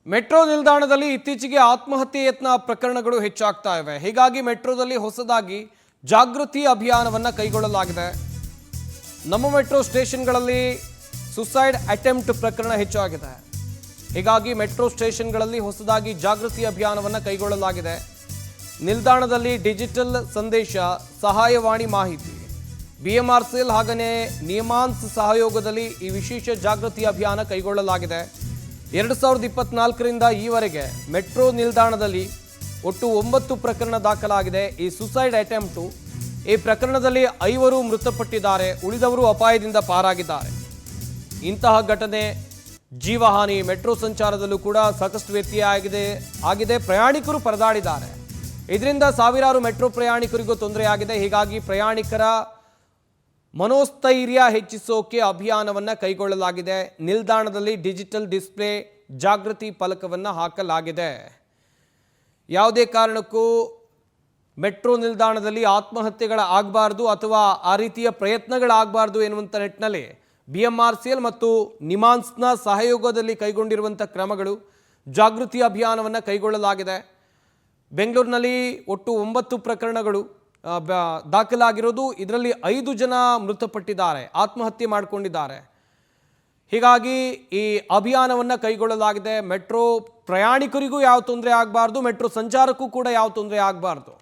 Metro ನಿಲ್ದಾಣದಲ್ಲಿ ಇತ್ತೀಚೆಗೆ ಆತ್ಮಹತ್ಯೆ ಯತ್ನ ಪ್ರಕರಣಗಳು ಹೆಚ್ಚಾಗ್ತಾ ಇವೆ. ಹೀಗಾಗಿ ಮೆಟ್ರೋದಲ್ಲಿ ಹೊಸದಾಗಿ ಜಾಗೃತಿ ಅಭಿಯಾನವನ್ನು ಕೈಗೊಳ್ಳಲಾಗಿದೆ. ನಮ್ಮ ಮೆಟ್ರೋ ಸ್ಟೇಷನ್ಗಳಲ್ಲಿ ಸುಸೈಡ್ ಅಟೆಂಪ್ಟ್ ಪ್ರಕರಣ ಹೆಚ್ಚಾಗಿದೆ. ಹೀಗಾಗಿ ಮೆಟ್ರೋ ಸ್ಟೇಷನ್ಗಳಲ್ಲಿ ಹೊಸದಾಗಿ ಜಾಗೃತಿ ಅಭಿಯಾನವನ್ನು ಕೈಗೊಳ್ಳಲಾಗಿದೆ. ನಿಲ್ದಾಣದಲ್ಲಿ ಡಿಜಿಟಲ್ ಸಂದೇಶ, ಸಹಾಯವಾಣಿ ಮಾಹಿತಿ, BMRCL ಹಾಗನೇ ನಿಯಮಾನ್ಸ್ ಸಹಯೋಗದಲ್ಲಿ ಈ ವಿಶೇಷ ಜಾಗೃತಿ ಅಭಿಯಾನ ಕೈಗೊಳ್ಳಲಾಗಿದೆ. 2024ರಿಂದ ಈವರೆಗೆ ಮೆಟ್ರೋ ನಿಲ್ದಾಣದಲ್ಲಿ ಒಟ್ಟು 9 ಪ್ರಕರಣ ದಾಖಲಾಗಿದೆ. ಈ ಸುಸೈಡ್ ಅಟೆಂಪ್ಟು ಈ ಪ್ರಕರಣದಲ್ಲಿ 5 ಮೃತಪಟ್ಟಿದ್ದಾರೆ, ಉಳಿದವರು ಅಪಾಯದಿಂದ ಪಾರಾಗಿದ್ದಾರೆ. ಇಂತಹ ಘಟನೆ ಜೀವಹಾನಿ, ಮೆಟ್ರೋ ಸಂಚಾರದಲ್ಲೂ ಕೂಡ ಸಾಕಷ್ಟು ವ್ಯತ್ಯಯ ಆಗಿದೆ. ಪ್ರಯಾಣಿಕರು ಪರದಾಡಿದ್ದಾರೆ. ಇದರಿಂದ ಸಾವಿರಾರು ಮೆಟ್ರೋ ಪ್ರಯಾಣಿಕರಿಗೂ ತೊಂದರೆಯಾಗಿದೆ. ಹೀಗಾಗಿ ಪ್ರಯಾಣಿಕರ ಮನೋಸ್ಥೈರ್ಯ ಹೆಚ್ಚಿಸೋಕೆ ಅಭಿಯಾನವನ್ನು ಕೈಗೊಳ್ಳಲಾಗಿದೆ. ನಿಲ್ದಾಣದಲ್ಲಿ ಡಿಜಿಟಲ್ ಡಿಸ್ಪ್ಲೇ ಜಾಗೃತಿ ಫಲಕವನ್ನು ಹಾಕಲಾಗಿದೆ. ಯಾವುದೇ ಕಾರಣಕ್ಕೂ ಮೆಟ್ರೋ ನಿಲ್ದಾಣದಲ್ಲಿ ಆತ್ಮಹತ್ಯೆಗಳಾಗಬಾರ್ದು ಅಥವಾ ಆ ರೀತಿಯ ಪ್ರಯತ್ನಗಳಾಗಬಾರ್ದು ಎನ್ನುವಂಥ ನಿಟ್ಟಿನಲ್ಲಿ BMRCL ಮತ್ತು ನಿಮಾನ್ಸ್ನ ಸಹಯೋಗದಲ್ಲಿ ಕೈಗೊಂಡಿರುವಂಥ ಕ್ರಮಗಳು, ಜಾಗೃತಿ ಅಭಿಯಾನವನ್ನು ಕೈಗೊಳ್ಳಲಾಗಿದೆ. ಬೆಂಗಳೂರಿನಲ್ಲಿ ಒಟ್ಟು 9 ಪ್ರಕರಣಗಳು ದಾಖಲಾಗಿರೋದು. ಇದರಲ್ಲಿ 5 ಜನ ಮೃತಪಟ್ಟಿದ್ದಾರೆ, ಆತ್ಮಹತ್ಯೆ ಮಾಡಿಕೊಂಡಿದ್ದಾರೆ. ಹೀಗಾಗಿ ಈ ಅಭಿಯಾನವನ್ನು ಕೈಗೊಳ್ಳಲಾಗಿದೆ. ಮೆಟ್ರೋ ಪ್ರಯಾಣಿಕರಿಗೂ ಯಾವ ತೊಂದರೆ ಆಗಬಾರ್ದು, ಮೆಟ್ರೋ ಸಂಚಾರಕ್ಕೂ ಕೂಡ ಯಾವ ತೊಂದರೆ ಆಗಬಾರ್ದು.